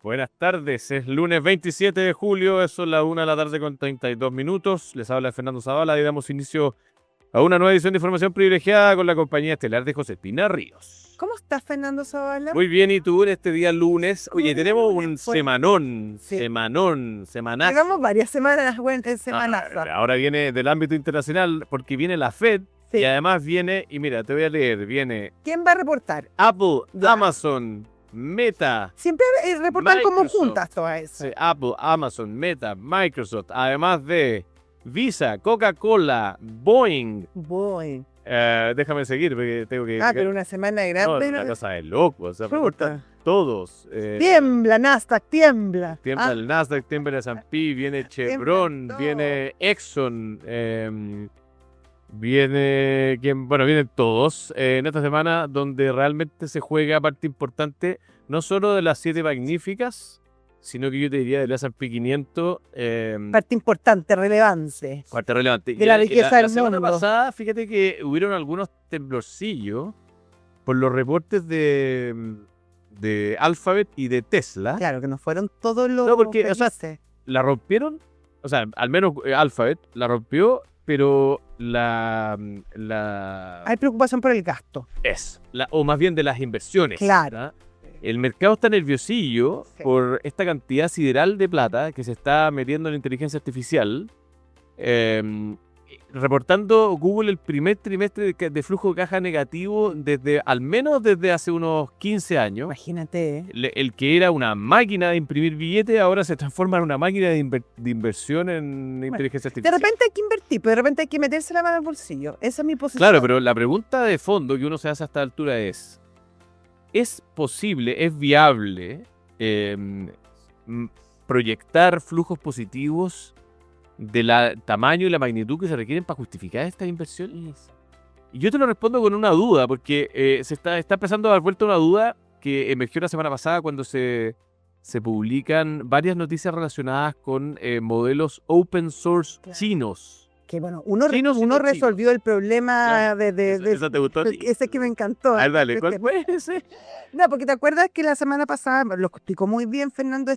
Buenas tardes, es lunes 27 de julio, son las 1 de la tarde con 32 minutos. Les habla Fernando Zavala y damos inicio a una nueva edición de Información Privilegiada con la compañía estelar de Josefina Ríos. ¿Cómo estás, Fernando Zavala? Muy bien, ¿y tú en este día lunes? Oye, tenemos un semanón, Sí. semanazo. Llevamos varias semanas, semanazo. Ahora viene del ámbito internacional porque viene la Fed Sí. y además viene, y mira, te voy a leer, viene ¿Quién va a reportar? Apple, Ya. Amazon, Meta. Siempre reportan como Microsoft. juntas todas eso. Apple, Amazon, Meta, Microsoft, además de Visa, Coca-Cola, Boeing. Voy. Déjame seguir porque tengo que... Pero una semana no, grande. una cosa de loco, o sea, Chuta. reportan todos. Tiembla, Nasdaq, tiembla. Tiembla Ah, el Nasdaq, tiembla el S&P, viene Chevron, todo. viene Exxon, viene... Bueno, vienen todos en esta semana donde realmente se juega parte importante, no solo de las 7 magníficas, sino que yo te diría del S&P 500. parte importante, relevante. Parte relevante. De la riqueza del La semana mundo. pasada, fíjate que hubieron algunos temblorcillos por los reportes de Alphabet y de Tesla. Claro, que no fueron todos los. No, porque, o sea, felices. La rompieron, o sea, al menos Alphabet la rompió, pero Hay preocupación por el gasto. o más bien de las inversiones. Claro. ¿verdad? El mercado está nerviosillo Sí. por esta cantidad sideral de plata que se está metiendo en la inteligencia artificial. Reportando Google el primer trimestre de flujo de caja negativo al menos desde hace unos 15 años. Imagínate. El que era una máquina de imprimir billetes ahora se transforma en una máquina de inversión en inteligencia De artificial. repente hay que invertir, pero de repente hay que meterse la mano al bolsillo. Esa es mi posición. Claro, pero la pregunta de fondo que uno se hace a esta altura ¿es posible, es viable proyectar flujos positivos del tamaño y la magnitud que se requieren para justificar estas inversiones? Y yo te lo respondo con una duda, porque se está empezando a dar vuelta una duda que emergió la semana pasada cuando se publican varias noticias relacionadas con modelos open source Claro. chinos. Que bueno, uno Chinos y no resolvió el problema ¿Esa te gustó? ese que me encantó. A ver, dale, ¿cuál fue ese? No, porque te acuerdas que la semana pasada, lo explicó muy bien Fernando,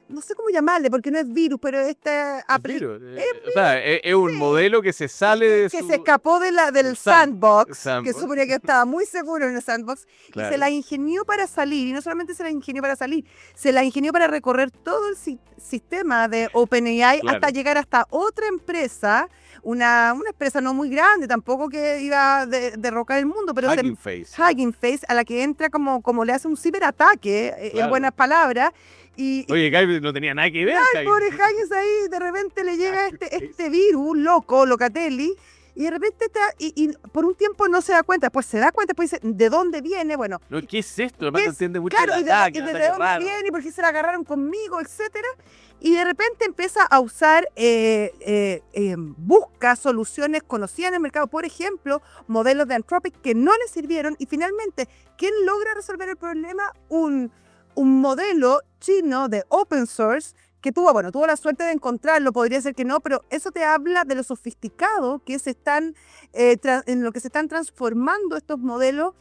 no sé cómo llamarle, porque no es virus, pero Virus, o sea, es un modelo que se sale de que su... se escapó del del sandbox, sandbox. que suponía que estaba muy seguro en el sandbox, Claro. y se la ingenió para salir, y no solamente se la ingenió para salir, se la ingenió para recorrer todo el sistema de OpenAI Claro. hasta llegar hasta otra empresa, una empresa no muy grande, tampoco que iba a derrocar el mundo, pero Hugging Face. Hugging Face, a la que entra como le hace un ciberataque, en Claro. buenas palabras, y Oye, Gaby no tenía nada que ver. Gaby. pobre Huggins ahí, de repente le llega este virus loco, Locatelli, y de repente y por un tiempo no se da cuenta, después se da cuenta, después dice, ¿de dónde viene? Bueno, No, ¿qué es esto? Además ¿qué no es? entiende mucho claro, el y ataque, desde ataque dónde raro. viene, y por qué se la agarraron conmigo, etcétera. Y de repente empieza a usar, busca soluciones conocidas en el mercado, por ejemplo, modelos de Anthropic que no le sirvieron, y finalmente, ¿quién logra resolver el problema? Un modelo chino de open source que tuvo la suerte de encontrarlo, podría ser que no, pero eso te habla de lo sofisticado que se están, en lo que se están transformando estos modelos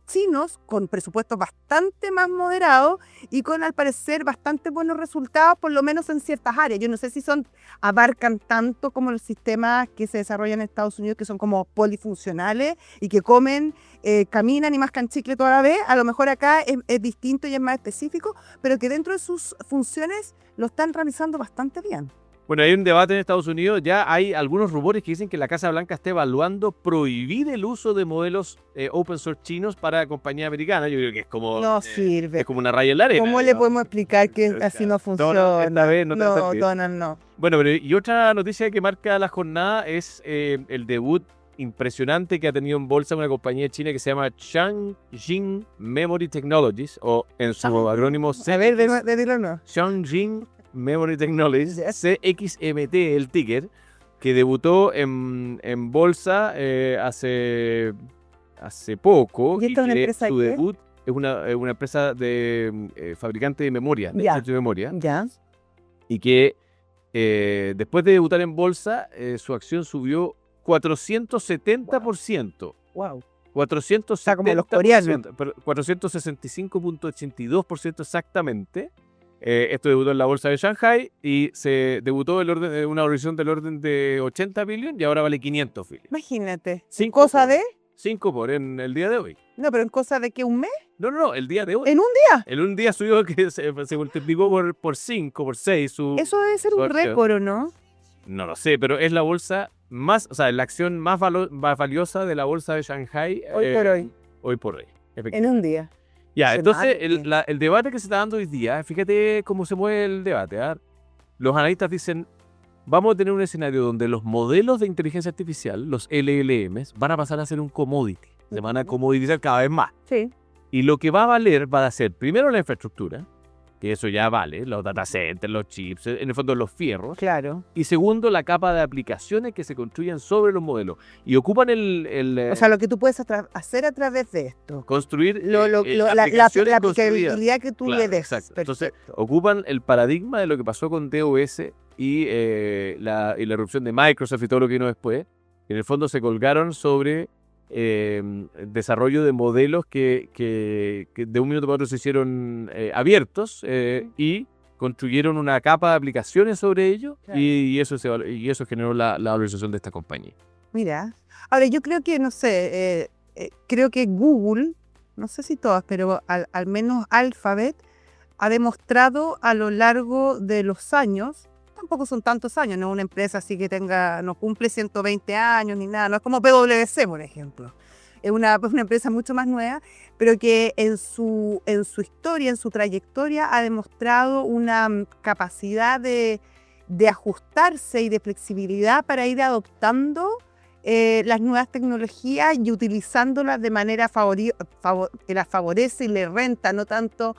chinos, con presupuestos bastante más moderados y con, al parecer, bastante buenos resultados, por lo menos en ciertas áreas. Yo no sé si abarcan tanto como los sistemas que se desarrollan en Estados Unidos, que son como polifuncionales y que comen, caminan y mascan chicle toda la vez. A lo mejor acá es distinto y es más específico, pero que dentro de sus funciones lo están realizando bastante bien. Bueno, hay un debate en Estados Unidos, ya hay algunos rumores que dicen que la Casa Blanca está evaluando prohibir el uso de modelos open source chinos para compañías americanas. Yo creo que es como... No sirve. Es como una raya en la arena. ¿Cómo le digamos. podemos explicar que O sea, así no funciona? Donald, esta vez no te va a No, servir. Donald, no. Bueno, pero y otra noticia que marca la jornada es el debut impresionante que ha tenido en bolsa una compañía china que se llama Changjin Memory Technologies, o en su acrónimo A ver, CX. dilo no. Changjin Memory Technologies, Yes. CXMT, el ticker, que debutó en bolsa hace poco. ¿Y esta es una que empresa su qué? debut es una empresa de fabricante de memoria, de Ya. desarrollo de memoria, Ya. y que después de debutar en bolsa, su acción subió 470%. Wow. como los coreanos. 465.82% exactamente. Esto debutó en la bolsa de Shanghai y se debutó una valoración del orden de 80 billion y ahora vale 500 billion. Imagínate. Cinco ¿Cosa por- de? 5 por en el día de hoy. No, pero en cosa de que un mes. No, el día de hoy. ¿En un día? En un día subió que se multiplicó por 5, por 6. Eso debe ser un acción. récord, ¿o no? No lo sé, pero es la bolsa más, o sea, la acción más valiosa de la bolsa de Shanghai. Hoy por hoy. Hoy por hoy. En un día. Ya, entonces Impresionante. el debate que se está dando hoy día, fíjate cómo se mueve el debate. ¿Ah? Los analistas dicen, vamos a tener un escenario donde los modelos de inteligencia artificial, los LLMs, van a pasar a ser un commodity. Se van a comoditizar cada vez más. Sí. Y lo que va a valer va a ser primero la infraestructura, que eso ya vale, los data centers, los chips, en el fondo los fierros. Claro. Y segundo, la capa de aplicaciones que se construyen sobre los modelos. Y ocupan O sea, lo que tú puedes hacer a través de esto. construir La aplicaciones construidas. aplicabilidad que tú Claro, le des. exacto. Entonces, Perfecto. ocupan el paradigma de lo que pasó con DOS y la irrupción de Microsoft y todo lo que vino después. En el fondo se colgaron sobre desarrollo de modelos que de un minuto para otro se hicieron abiertos y construyeron una capa de aplicaciones sobre ello. Claro. Y eso generó la valorización de esta compañía. Mira. Ahora, yo creo que, no sé, creo que Google, no sé si todas, pero al menos Alphabet, ha demostrado a lo largo de los años, tampoco son tantos años, no es una empresa así que no cumple 120 años ni nada, no es como PwC, por ejemplo. Es una empresa mucho más nueva, pero que en su historia, en su trayectoria, ha demostrado una capacidad de ajustarse y de flexibilidad para ir adoptando las nuevas tecnologías y utilizándolas de manera que las favorece y le renta, no tanto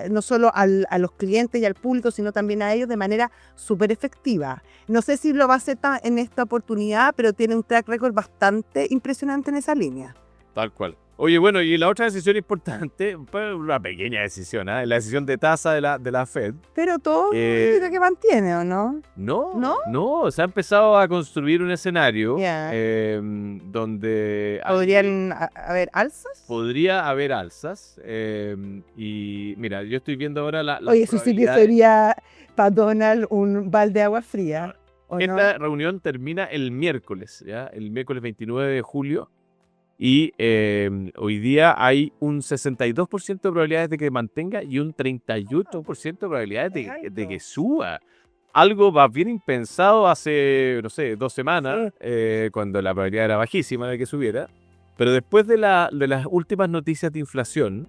no solo a los clientes y al público, sino también a ellos de manera súper efectiva. No sé si lo va a hacer en esta oportunidad, pero tiene un track record bastante impresionante en esa línea. Tal cual. Oye, bueno, y la otra decisión importante, pues, una pequeña decisión, ¿eh? La decisión de tasa de la Fed. Pero todo lo que mantiene, ¿o no? No, se ha empezado a construir un escenario Ya. donde ¿Podrían haber alzas? podría haber alzas. Y mira, yo estoy viendo ahora la Oye, eso sí que sería para Donald un balde de agua fría. ¿O no? Esta reunión termina el miércoles, ¿ya? El miércoles 29 de julio. Y hoy día hay un 62% de probabilidades de que mantenga y un 38% de probabilidades de que suba. Algo más bien impensado hace, no sé, 2 semanas, cuando la probabilidad era bajísima de que subiera. Pero después de las últimas noticias de inflación,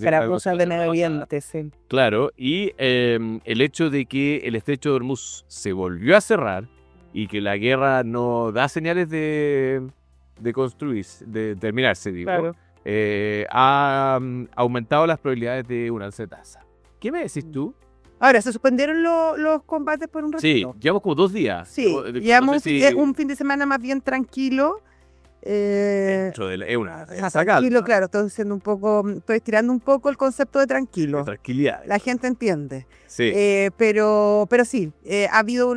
Para cosas de medio ambiente, sí. claro, y el hecho de que el estrecho de Hormuz se volvió a cerrar y que la guerra no da señales de construirse, de terminarse, digo, Claro. ha aumentado las probabilidades de un alza de tasa. ¿Qué me decís tú? Ahora, ¿se suspendieron los combates por un Sí, ratito? llevamos como 2 días. Sí, No llevamos sé si un fin de semana más bien tranquilo. dentro de es una Tranquilo, claro, estoy estirando un poco el concepto de tranquilo. tranquilidad. La gente entiende. Sí. Pero sí, ha habido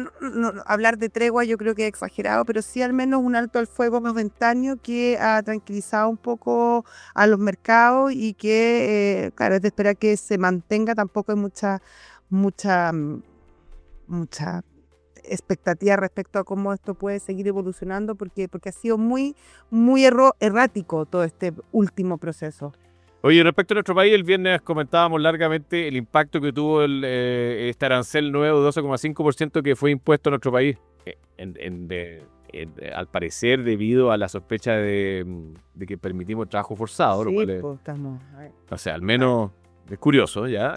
hablar de tregua, yo creo que es exagerado, pero sí al menos un alto al fuego momentáneo que ha tranquilizado un poco a los mercados y que, claro, es de esperar que se mantenga. Tampoco hay mucha expectativa respecto a cómo esto puede seguir evolucionando, porque ha sido muy errático todo este último proceso. Oye, respecto a nuestro país, el viernes comentábamos largamente el impacto que tuvo este arancel nuevo de 12,5% que fue impuesto a nuestro país, al parecer debido a la sospecha de que permitimos trabajo forzado, lo Sí, cual es, pues, estamos... o sea, al menos es curioso, ¿ya?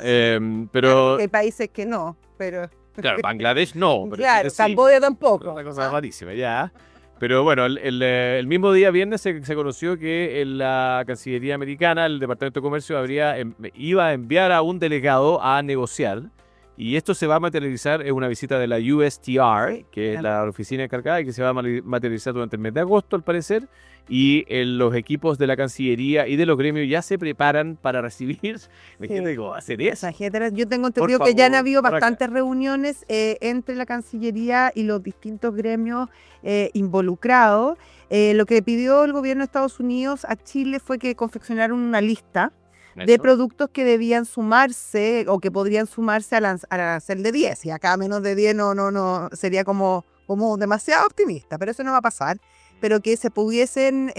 Pero, Hay países que no, pero... claro, Bangladesh no. Pero Claro, Chile sí. Camboya tampoco. Una cosa rarísima, ya. Pero bueno, el mismo día viernes se conoció que la Cancillería americana, el Departamento de Comercio, iba a enviar a un delegado a negociar. Y esto se va a materializar en una visita de la USTR, que es la oficina encargada, y que se va a materializar durante el mes de agosto, al parecer. y los equipos de la Cancillería y de los gremios ya se preparan para recibir. Imagínate cómo va a ser eso. Yo tengo entendido que ya han favor, habido por acá. bastantes reuniones entre la Cancillería y los distintos gremios involucrados. Lo que pidió el gobierno de Estados Unidos a Chile fue que confeccionaran una lista de Eso. productos que debían sumarse o que podrían sumarse al arancel de 10. Y acá menos de 10 no sería como demasiado optimista, pero eso no va a pasar. Pero que se pudiesen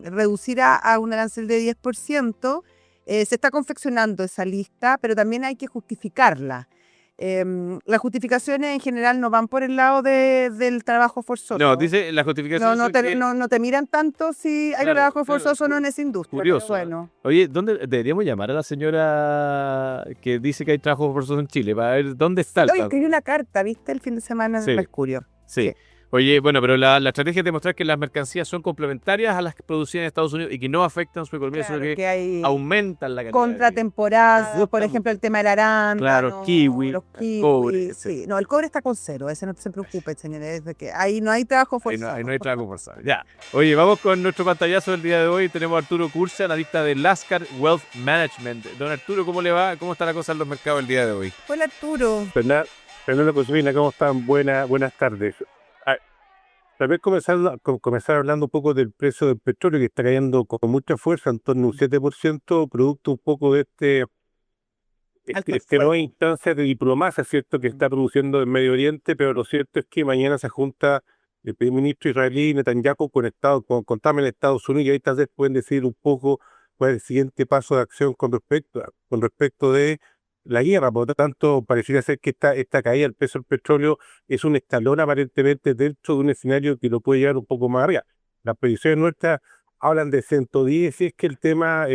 reducir a un arancel de 10%. Se está confeccionando esa lista, pero también hay que justificarla. Las justificaciones en general no van por el lado del trabajo forzoso. No, dice la justificación. No te miran tanto si hay Claro, trabajo claro, forzoso o no en esa industria. curioso, Pero bueno. Oye, ¿dónde deberíamos llamar a la señora que dice que hay trabajo forzoso en Chile para ver dónde está el Oye, trabajo? escribí una carta, ¿viste? El fin de semana en Sí. el Mercurio. Sí. Sí. Oye, bueno, pero la estrategia es demostrar que las mercancías son complementarias a las que producidas en Estados Unidos y que no afectan su economía, Claro, sino que hay aumentan la calidad. contratemporadas, por Estamos- ejemplo, el tema del arándano. Claro, kiwi, los kiwi, cobre, sí. No, el cobre está con cero, ese no se preocupe, señores, de que ahí no hay trabajo Ahí forzado. no hay trabajo forzado. Ya. Oye, vamos con nuestro pantallazo del día de hoy. Tenemos a Arturo Cursa, analista de Lascar Wealth Management. Don Arturo, ¿cómo le va? ¿Cómo está la cosa en los mercados el día de hoy? Hola, Arturo. Fernando Cosvina, ¿cómo están? Buenas tardes. Tal vez comenzar hablando un poco del precio del petróleo, que está cayendo con mucha fuerza, en torno a un 7%, producto un poco de esta nueva instancia de diplomacia, ¿cierto?, que está produciendo en Medio Oriente, pero lo cierto es que mañana se junta el primer ministro israelí Netanyahu con Trump en Estados Unidos, y ahí tal vez pueden decir un poco cuál es el siguiente paso de acción con respecto de la guerra. Por lo tanto, pareciera ser que esta caída del precio del petróleo es un escalón aparentemente dentro de un escenario que lo puede llevar un poco más arriba. Las previsiones nuestras hablan de 110, y es que el tema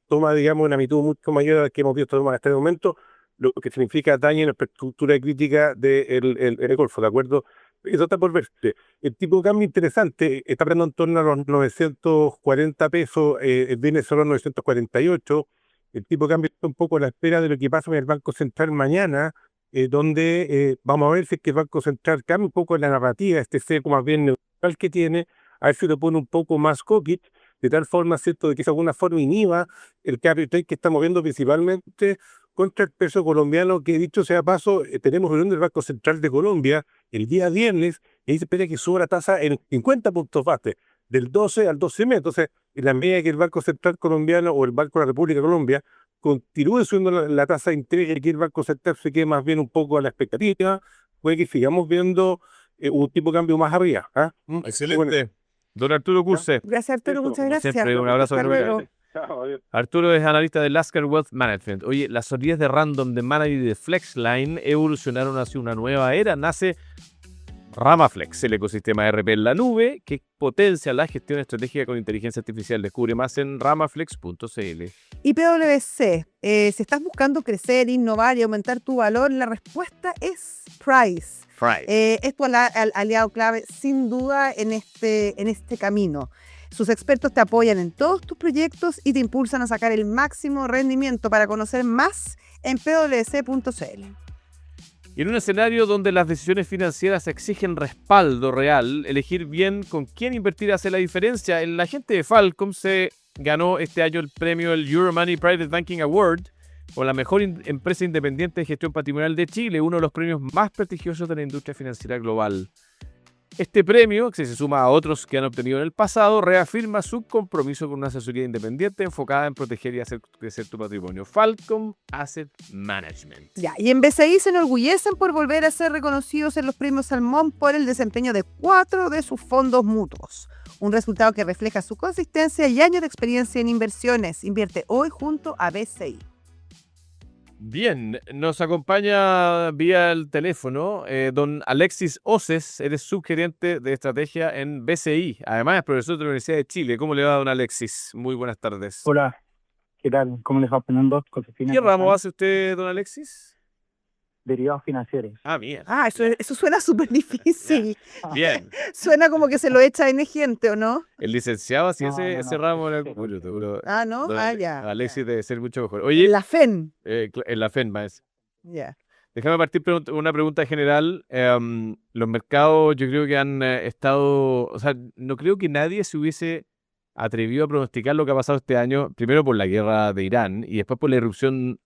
toma, digamos, una magnitud mucho mayor a la que hemos visto hasta este momento, lo que significa daño en la infraestructura crítica del Golfo, ¿de acuerdo? Eso está por verse. El tipo de cambio interesante está hablando en torno a los 940 pesos, el viernes son los 948. El tipo de cambio está un poco a la espera de lo que pasa en el Banco Central mañana, donde vamos a ver si es que el Banco Central cambia un poco la narrativa, este seco más bien neutral que tiene, a ver si lo pone un poco más hawkish, de tal forma, ¿cierto?, de que de alguna forma inhiba el carry trade que está moviendo principalmente contra el peso colombiano, que dicho sea paso, tenemos reunión del Banco Central de Colombia el día viernes, y ahí se espera que suba la tasa en 50 puntos base, del 12 al 12,5. Entonces, en la medida que el Banco Central colombiano o el Banco de la República de Colombia continúe subiendo la tasa de interés, y aquí el Banco Central se quede más bien un poco a la expectativa, puede que sigamos viendo un tipo de cambio más arriba. Excelente. Bueno. Don Arturo Curse. Gracias, Arturo, muchas gracias. Siempre un abrazo Hasta grande. luego. Chao, adiós. Arturo es analista de Lascar Wealth Management. Oye, las solidez de Random, de Mana y de Flexline evolucionaron hacia una nueva era. Nace Ramaflex, el ecosistema RP en la nube que potencia la gestión estratégica con inteligencia artificial. Descubre más en ramaflex.cl. Y PwC, si estás buscando crecer, innovar y aumentar tu valor, la respuesta es Price. Es tu aliado clave, sin duda, en este camino. Sus expertos te apoyan en todos tus proyectos y te impulsan a sacar el máximo rendimiento. Para conocer más en pwc.cl. Y en un escenario donde las decisiones financieras exigen respaldo real, elegir bien con quién invertir hace la diferencia. La gente de Falcom se ganó este año el premio, el Euromoney Private Banking Award, o la mejor empresa independiente de gestión patrimonial de Chile, uno de los premios más prestigiosos de la industria financiera global. Este premio, que se suma a otros que han obtenido en el pasado, reafirma su compromiso con una asesoría independiente enfocada en proteger y hacer crecer tu patrimonio. Falcom Asset Management. Ya, y en BCI se enorgullecen por volver a ser reconocidos en los premios Salmón por el desempeño de 4 de sus fondos mutuos. Un resultado que refleja su consistencia y años de experiencia en inversiones. Invierte hoy junto a BCI. Bien, nos acompaña vía el teléfono don Alexis Oces, eres subgerente de estrategia en BCI, además es profesor de la Universidad de Chile. ¿Cómo le va, don Alexis? Muy buenas tardes. Hola, ¿qué tal? ¿Cómo les va, Fernando? ¿Qué ramo hace usted, don Alexis? Derivados financieros. Ah, bien. Ah, eso suena súper difícil. Bien. Suena como que se lo echa en gente, ¿o no? El licenciado, así No, ese no. ramo era muy duro. Ah, ¿no? Don Ah, ya. Alexis debe ser mucho mejor. Oye, La FEN. en la FENMA es. Ya. Déjame partir una pregunta general. Los mercados yo creo que han estado, o sea, no creo que nadie se hubiese atrevido a pronosticar lo que ha pasado este año, primero por la guerra de Irán y después por la irrupción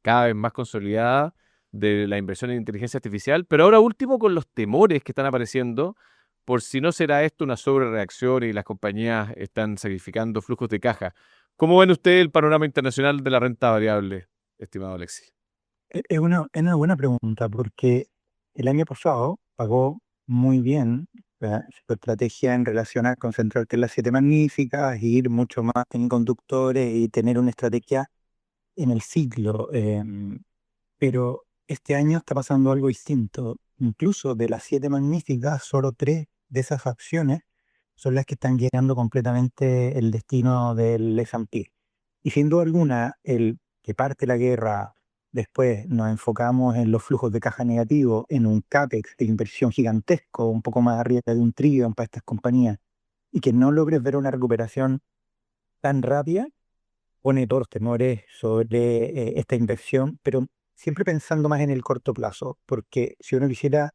cada vez más consolidada de la inversión en inteligencia artificial, pero ahora último con los temores que están apareciendo por si no será esto una sobrereacción y las compañías están sacrificando flujos de caja. ¿Cómo ven ustedes el panorama internacional de la renta variable, estimado Alexis? Es una buena pregunta porque el año pasado pagó muy bien su estrategia en relación a concentrarte en las siete magníficas, ir mucho más en conductores y tener una estrategia en el ciclo. Pero este año está pasando algo distinto. Incluso de las siete magníficas, solo tres de esas acciones son las que están guiando completamente el destino del S&P. Y sin duda alguna, el que parte la guerra, después nos enfocamos en los flujos de caja negativos, en un CAPEX de inversión gigantesco, un poco más arriba de un trillón para estas compañías, y que no logres ver una recuperación tan rápida, pone todos los temores sobre esta inversión, pero siempre pensando más en el corto plazo, porque si uno quisiera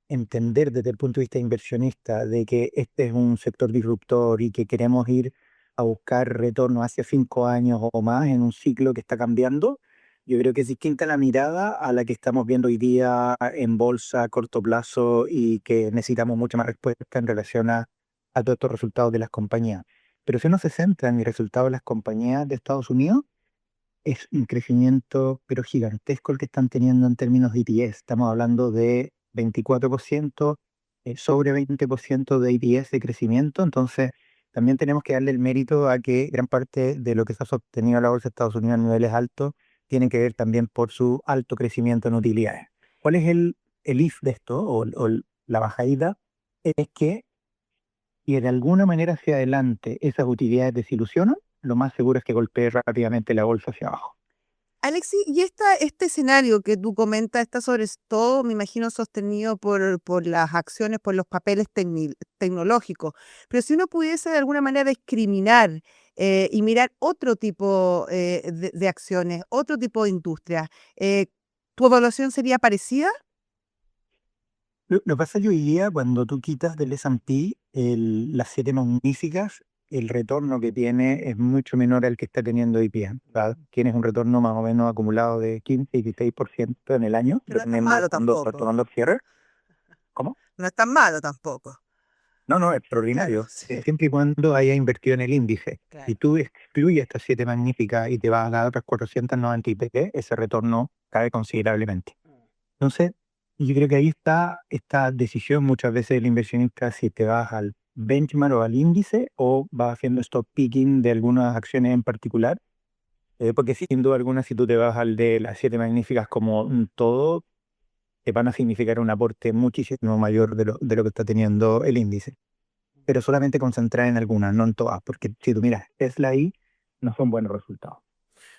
entender desde el punto de vista inversionista de que este es un sector disruptor y que queremos ir a buscar retorno hacia 5 años o más en un ciclo que está cambiando, yo creo que es distinta la mirada a la que estamos viendo hoy día en bolsa a corto plazo y que necesitamos mucha más respuesta en relación a todos estos resultados de las compañías. Pero si uno se centra en el resultado de las compañías de Estados Unidos, es un crecimiento pero gigantesco el que están teniendo en términos de EPS. Estamos hablando de 24%, sobre 20% de EPS de crecimiento. Entonces, también tenemos que darle el mérito a que gran parte de lo que se ha sostenido la bolsa de Estados Unidos a niveles altos tiene que ver también por su alto crecimiento en utilidades. ¿Cuál es el if de esto o la bajadita? Es que si de alguna manera hacia adelante esas utilidades desilusionan, lo más seguro es que golpee rápidamente la bolsa hacia abajo. Alexis, y este escenario que tú comentas está sobre todo, me imagino, sostenido por las acciones, por los papeles tecnológicos. Pero si uno pudiese de alguna manera discriminar y mirar otro tipo de acciones, otro tipo de industria, ¿tu evaluación sería parecida? Lo que pasa es que hoy día, cuando tú quitas del S&P las siete magníficas, el retorno que tiene es mucho menor al que está teniendo hoy día. ¿Verdad? Tienes un retorno más o menos acumulado de 15-16% en el año, Que no es tan dependiendo malo cuando tampoco. tomando el cierre. ¿Cómo? No es tan malo tampoco. No, no, Claro, extraordinario. sí, Siempre y cuando haya invertido en el índice. Si claro. tú excluyes estas siete magníficas y te vas a las otras 490 IPP, ese retorno cae considerablemente. Entonces, yo creo que ahí está esta decisión muchas veces del inversionista si te vas al benchmark o al índice o vas haciendo stop picking de algunas acciones en particular. Porque sin duda alguna, si tú te vas al de las siete magníficas como un todo, te van a significar un aporte muchísimo mayor de lo que está teniendo el índice. Pero solamente concentrar en algunas, no en todas, porque si tú miras Tesla ahí, no son buenos resultados.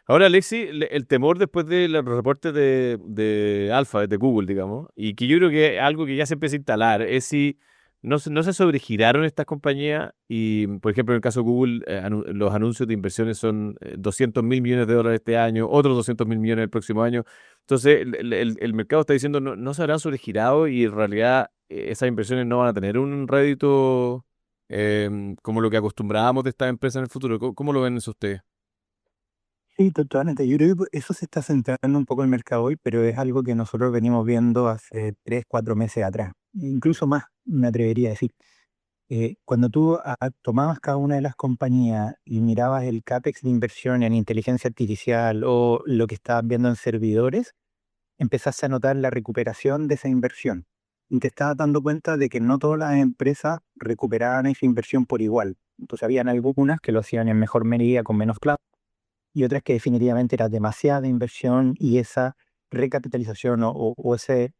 Ahora, Alexi, el temor después de los reportes de Alphabet, de Google, digamos, y que yo creo que es algo que ya se empieza a instalar, es si no se sobregiraron estas compañías y, por ejemplo, en el caso de Google, los anuncios de inversiones son 200 mil millones de dólares este año, otros 200 mil millones el próximo año. Entonces, el mercado está diciendo no se habrán sobregirado y en realidad esas inversiones no van a tener un rédito como lo que acostumbrábamos de estas empresas en el futuro. ¿Cómo lo ven eso ustedes? Sí, totalmente. Yo creo que eso se está centrando un poco en el mercado hoy, pero es algo que nosotros venimos viendo hace 3, 4 meses atrás. Incluso más, me atrevería a decir. Cuando tú tomabas cada una de las compañías y mirabas el CAPEX de inversión en inteligencia artificial o lo que estabas viendo en servidores, empezaste a notar la recuperación de esa inversión. Y te estabas dando cuenta de que no todas las empresas recuperaban esa inversión por igual. Entonces habían algunas que lo hacían en mejor medida, con menos plata, y otras que definitivamente era demasiada inversión y esa recapitalización o ese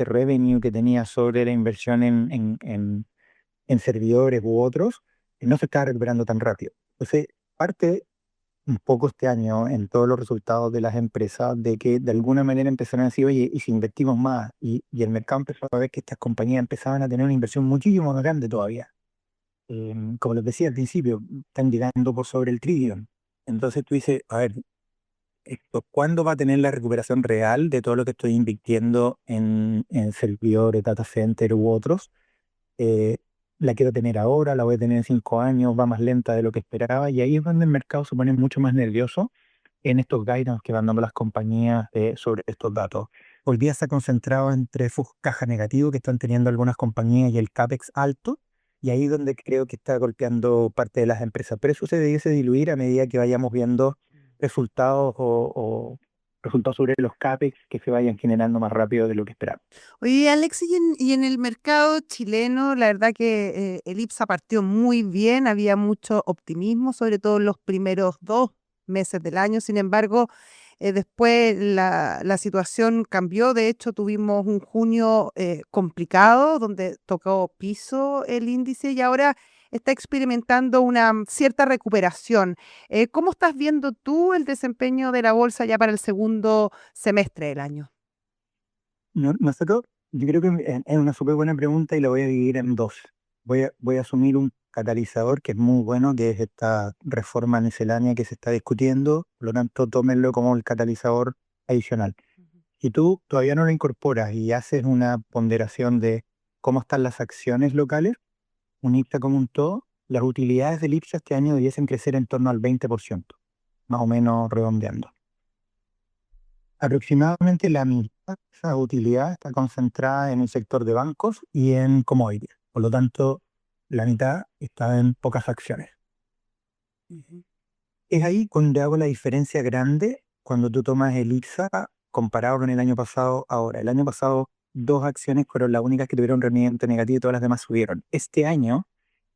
revenue que tenía sobre la inversión en servidores u otros, no se estaba recuperando tan rápido. Entonces, parte un poco este año en todos los resultados de las empresas de que de alguna manera empezaron a decir, oye, y si invertimos más, y el mercado empezó a ver que estas compañías empezaban a tener una inversión muchísimo más grande todavía. Como les decía al principio, están llegando por sobre el trillón. Entonces tú dices, a ver, ¿cuándo va a tener la recuperación real de todo lo que estoy invirtiendo en servidores, data center u otros? Eh, la quiero tener ahora, la voy a tener en 5 años, va más lenta de lo que esperaba, y ahí es donde el mercado se pone mucho más nervioso en estos guidance que van dando las compañías sobre estos datos. Hoy día está concentrado entre flujos caja negativo que están teniendo algunas compañías y el CAPEX alto, y ahí es donde creo que está golpeando parte de las empresas. Pero eso se debiese diluir a medida que vayamos viendo resultados o resultados sobre los CAPEX que se vayan generando más rápido de lo que esperamos. Oye, Alex, y en el mercado chileno, la verdad que el IPSA partió muy bien, había mucho optimismo, sobre todo en los primeros 2 meses del año. Sin embargo, después la situación cambió. De hecho, tuvimos un junio complicado, donde tocó piso el índice y ahora está experimentando una cierta recuperación. ¿Cómo estás viendo tú el desempeño de la bolsa ya para el segundo semestre del año? Nosotros, yo creo que es una súper buena pregunta y la voy a dividir en dos. Voy a asumir un catalizador que es muy bueno, que es esta reforma miscelánea que se está discutiendo, por lo tanto, tómenlo como el catalizador adicional. Si tú todavía no lo incorporas y haces una ponderación de cómo están las acciones locales, un IPSA como un todo, las utilidades del IPSA este año debiesen crecer en torno al 20%, más o menos redondeando. Aproximadamente la mitad de esa utilidad está concentrada en el sector de bancos y en commodities. Por lo tanto, la mitad está en pocas acciones. Es ahí cuando hago la diferencia grande cuando tú tomas el IPSA comparado con el año pasado ahora. El año pasado, 2 acciones fueron las únicas que tuvieron rendimiento negativo y todas las demás subieron. Este año,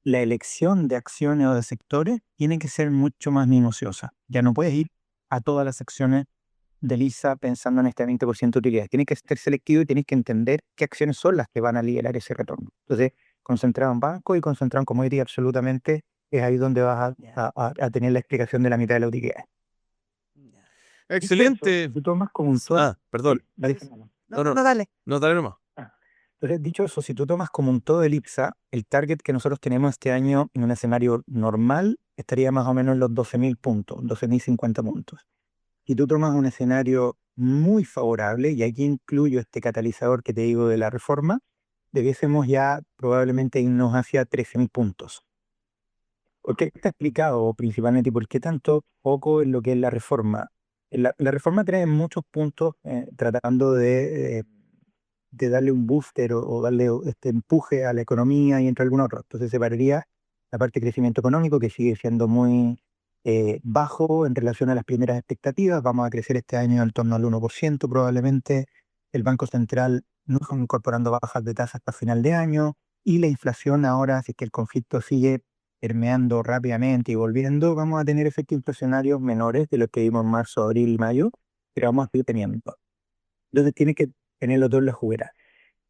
la elección de acciones o de sectores tiene que ser mucho más minuciosa. Ya no puedes ir a todas las acciones de Lisa pensando en este 20% de utilidad. Tienes que ser selectivo y tienes que entender qué acciones son las que van a liderar ese retorno. Entonces, concentrado en banco y concentrado en commodity absolutamente, es ahí donde vas a tener la explicación de la mitad de la utilidad. Excelente. Si tú tomas como un todo... Ah, perdón. No, No, no, dale. no, dale nomás. Entonces, dicho eso, si tú tomas como un todo el IPSA, el target que nosotros tenemos este año en un escenario normal estaría más o menos en los 12.000 puntos, 12.050 puntos. Si tú tomas un escenario muy favorable, y aquí incluyo este catalizador que te digo de la reforma, debiésemos ya probablemente irnos hacia 13.000 puntos. ¿Por qué está explicado principalmente y por qué tanto poco en lo que es la reforma? La reforma trae muchos puntos tratando de darle un booster o darle este empuje a la economía y entre algunos otros. Entonces separaría la parte de crecimiento económico, que sigue siendo muy bajo en relación a las primeras expectativas. Vamos a crecer este año en torno al 1% probablemente. El Banco Central no está incorporando bajas de tasas hasta final de año. Y la inflación ahora, si es que el conflicto sigue permeando rápidamente y volviendo, vamos a tener efectos inflacionarios menores de los que vimos en marzo, abril y mayo, pero vamos a seguir teniendo. Entonces tiene que tenerlo todo en la juguera.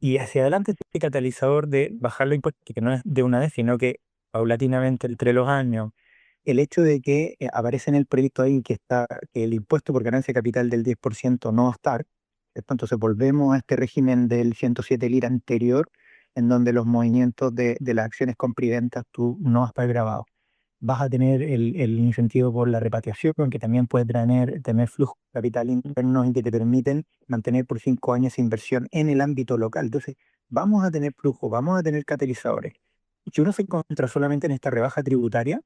Y hacia adelante este catalizador de bajar los impuestos, que no es de una vez, sino que paulatinamente entre los años, el hecho de que aparece en el proyecto ahí que el impuesto por ganancia de capital del 10% no va a estar, ¿cierto? Entonces volvemos a este régimen del 107 lira anterior, en donde los movimientos de las acciones compriventas tú no vas a estar grabado. Vas a tener el incentivo por la repatriación, que también puede tener flujos de capital internos y que te permiten mantener por 5 años esa inversión en el ámbito local. Entonces, vamos a tener flujo, vamos a tener catalizadores. Y si uno se concentra solamente en esta rebaja tributaria,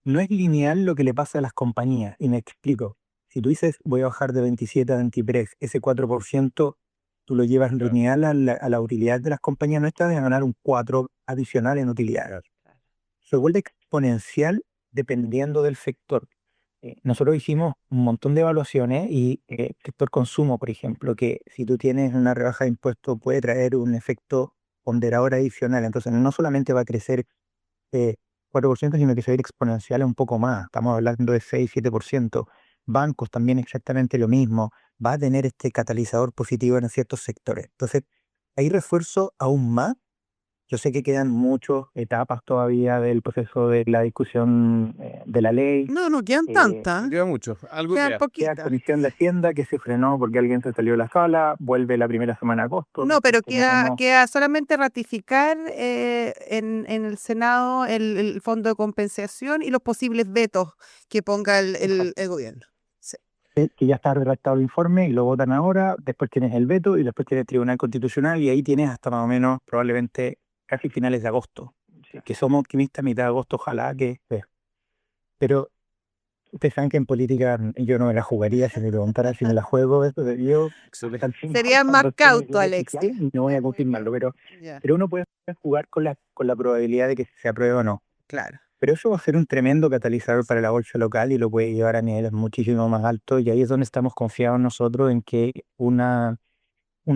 no es lineal lo que le pasa a las compañías. Y me explico. Si tú dices, voy a bajar de 27 a 23, ese 4%, tú lo llevas lineal a la utilidad de las compañías, no estás a ganar un 4 adicional en utilidad. Se vuelve exponencial dependiendo del sector. Nosotros hicimos un montón de evaluaciones y sector consumo, por ejemplo, que si tú tienes una rebaja de impuestos puede traer un efecto ponderador adicional. Entonces no solamente va a crecer 4%, sino que se va a ir exponencial un poco más. Estamos hablando de 6-7%. Bancos también exactamente lo mismo. Va a tener este catalizador positivo en ciertos sectores. Entonces, hay refuerzo aún más. Yo sé que quedan muchas etapas todavía del proceso de la discusión de la ley. No quedan Eh, tantas. Queda mucho. Algo Quedan queda. Queda poquitas. comisión de Hacienda que se frenó porque alguien se salió de la sala, vuelve la primera semana de agosto. No, pero Tenemos- queda solamente ratificar en el Senado el fondo de compensación y los posibles vetos que ponga el gobierno. Sí. que ya está redactado el informe y lo votan ahora, después tienes el veto y después tienes el Tribunal Constitucional y ahí tienes hasta más o menos probablemente casi finales de agosto. Que somos optimistas, mitad de agosto, ojalá que... Pero ustedes saben que en política yo no me la jugaría si me preguntara si me la juego. Eso de yo Sería más cauto, Alexis. no voy a confirmarlo, Ya, pero uno puede jugar con la probabilidad de que se apruebe o no. claro. Pero eso va a ser un tremendo catalizador para la bolsa local y lo puede llevar a niveles muchísimo más altos. Y ahí es donde estamos confiados nosotros en que una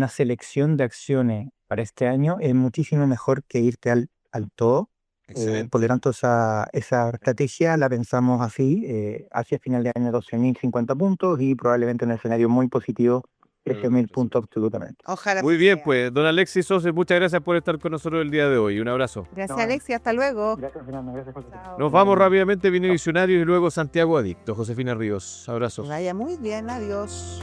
selección de acciones para este año es muchísimo mejor que irte al todo. Por lo tanto, esa estrategia la pensamos así, hacia final de año 12.050 puntos y probablemente en un escenario muy positivo 13.000 puntos absolutamente. Ojalá. Muy así bien, sea. pues, don Alexis Sose, muchas gracias por estar con nosotros el día de hoy. Un abrazo. Gracias, No, Alexis. Hasta luego. Gracias, Fernando. Gracias, José. Chao. Nos vamos rápidamente, Vino Visionarios y luego Santiago Adicto. Josefina Ríos, abrazos. Que vaya muy bien. Adiós.